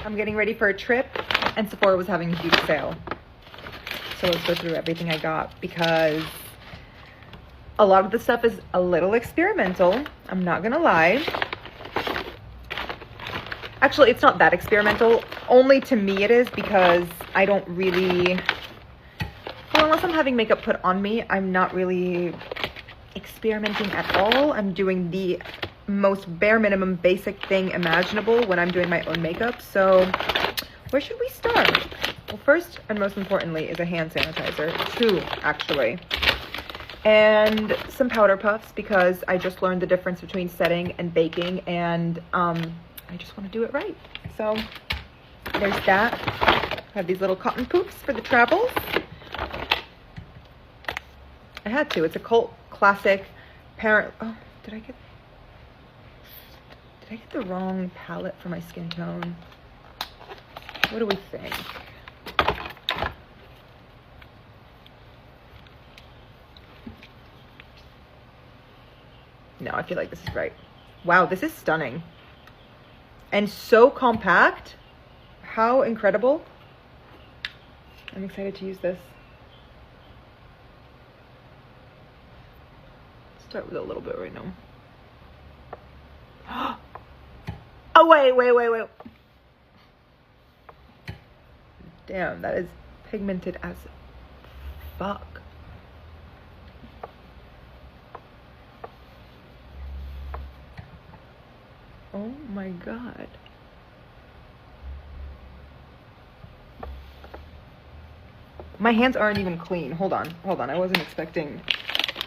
I'm getting ready for a trip, and Sephora was having a huge sale. So let's go through everything I got, because a lot of the stuff is a little experimental. I'm not gonna lie. Actually, it's not that experimental. Only to me it is, because I don't really... Well, unless I'm having makeup put on me, I'm not really experimenting at all. I'm doing the most bare minimum basic thing imaginable when I'm doing my own makeup. So where should we start? Well, first and most importantly is a hand sanitizer. 2, actually. And some powder puffs, because I just learned the difference between setting and baking, and I just want to do it right. So there's that. I have these little cotton poops for the travels. I had to. It's a cult classic parent. Oh, did I get the wrong palette for my skin tone? What do we think? No, I feel like this is right. Wow, this is stunning. And so compact. How incredible. I'm excited to use this. Start with a little bit right now. Oh, wait. Damn, that is pigmented as fuck. Oh my god. My hands aren't even clean. Hold on. I wasn't expecting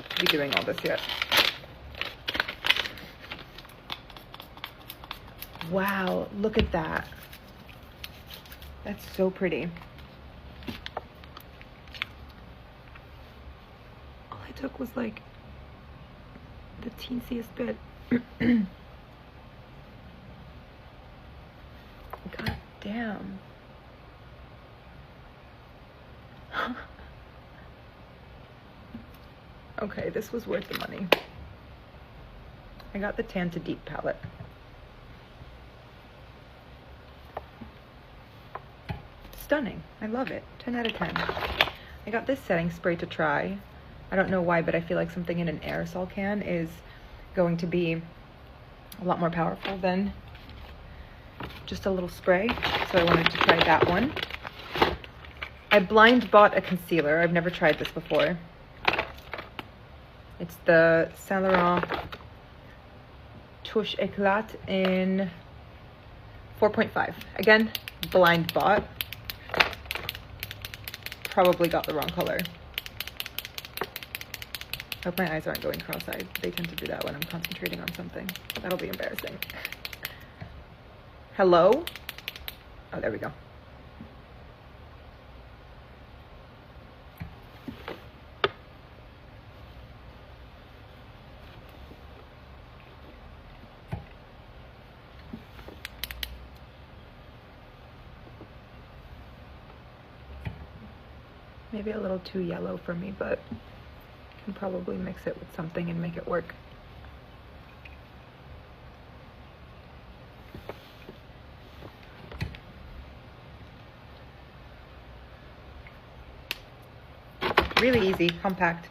to be doing all this yet. Wow, look at that. That's so pretty. All I took was like the teensiest bit. God damn. Okay, this was worth the money. I got the Tan to Deep palette. Stunning. I love it. 10 out of 10. I got this setting spray to try. I don't know why, but I feel like something in an aerosol can is going to be a lot more powerful than just a little spray. So I wanted to try that one. I blind bought a concealer. I've never tried this before. It's the Saint Laurent Touche Éclat in 4.5. Again, blind bought. Probably got the wrong color. Hope my eyes aren't going cross-eyed. They tend to do that when I'm concentrating on something. That'll be embarrassing. Hello? Oh, there we go. Maybe a little too yellow for me, but I can probably mix it with something and make it work. Really easy, compact,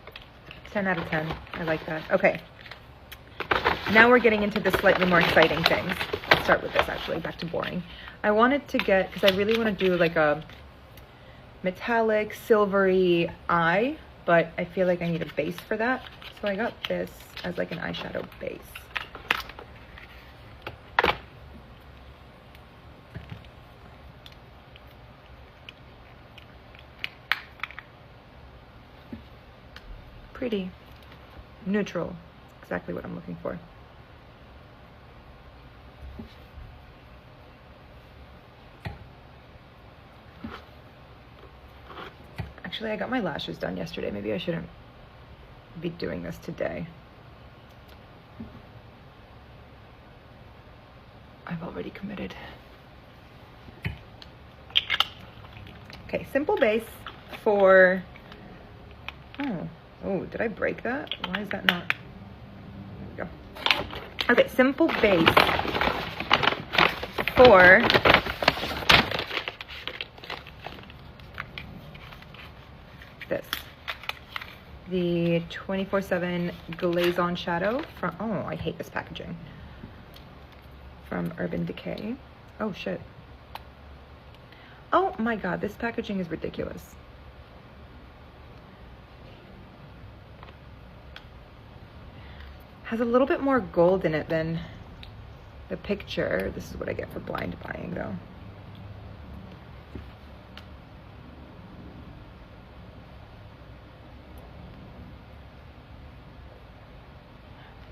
10 out of 10. I like that. Okay, now we're getting into the slightly more exciting things. Let's start with this, actually, back to boring. I wanted to get, because I really want to do like a metallic, silvery eye, but I feel like I need a base for that. So I got this as like an eyeshadow base. Pretty. Neutral. Exactly what I'm looking for. Actually, I got my lashes done yesterday. Maybe I shouldn't be doing this today. I've already committed. Okay, simple base for... Oh, did I break that? Why is that not? There we go. Okay, simple base for the 24/7 Glaze On Shadow from, oh, I hate this packaging, from Urban Decay. Oh shit. Oh my god, this packaging is ridiculous. Has a little bit more gold in it than the picture. This is what I get for blind buying though.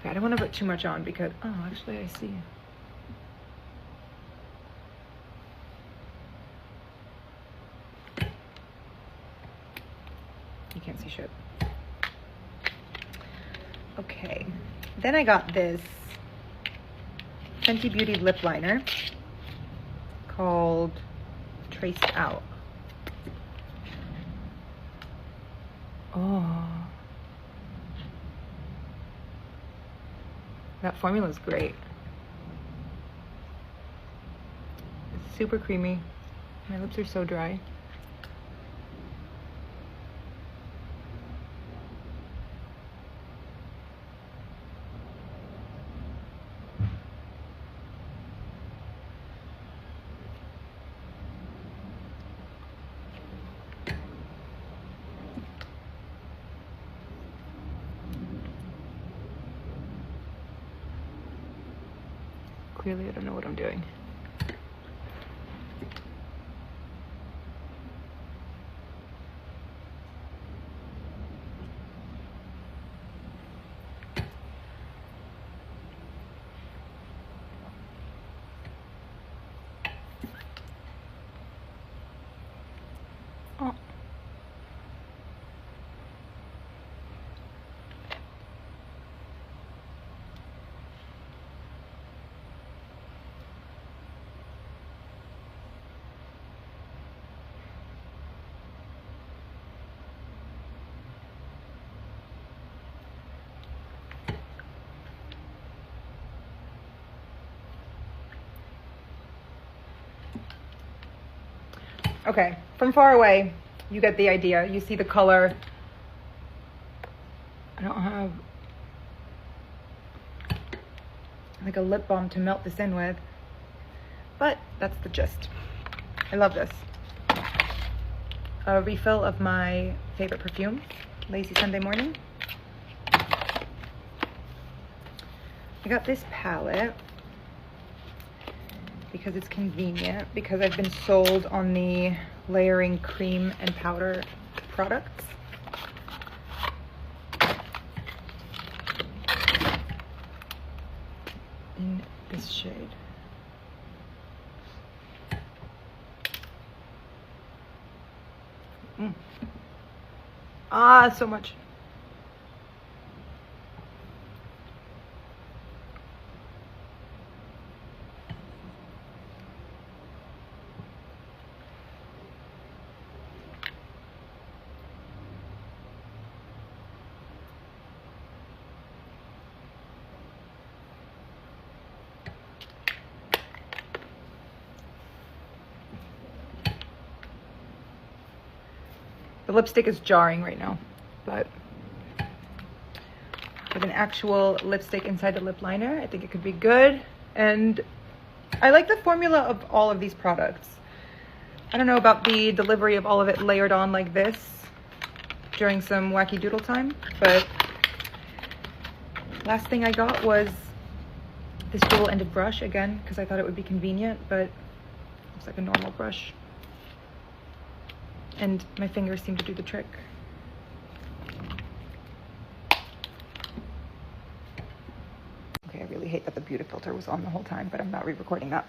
Okay, I don't want to put too much on because, oh, actually I see. You can't see shit. Okay, then I got this Fenty Beauty lip liner called Traced Out. Oh, that formula is great. It's super creamy. My lips are so dry. Clearly, I don't know what I'm doing. Oh. Okay, from far away, you get the idea. You see the color. I don't have like a lip balm to melt this in with, but that's the gist. I love this. A refill of my favorite perfume, Lazy Sunday Morning. I got this palette because it's convenient, because I've been sold on the layering cream and powder products. In this shade. Ah, so much. The lipstick is jarring right now, but with an actual lipstick inside the lip liner, I think it could be good. And I like the formula of all of these products. I don't know about the delivery of all of it layered on like this during some wacky doodle time, but last thing I got was this dual-ended brush again, because I thought it would be convenient, but it's like a normal brush. And my fingers seem to do the trick. Okay, I really hate that the beauty filter was on the whole time, but I'm not re-recording that.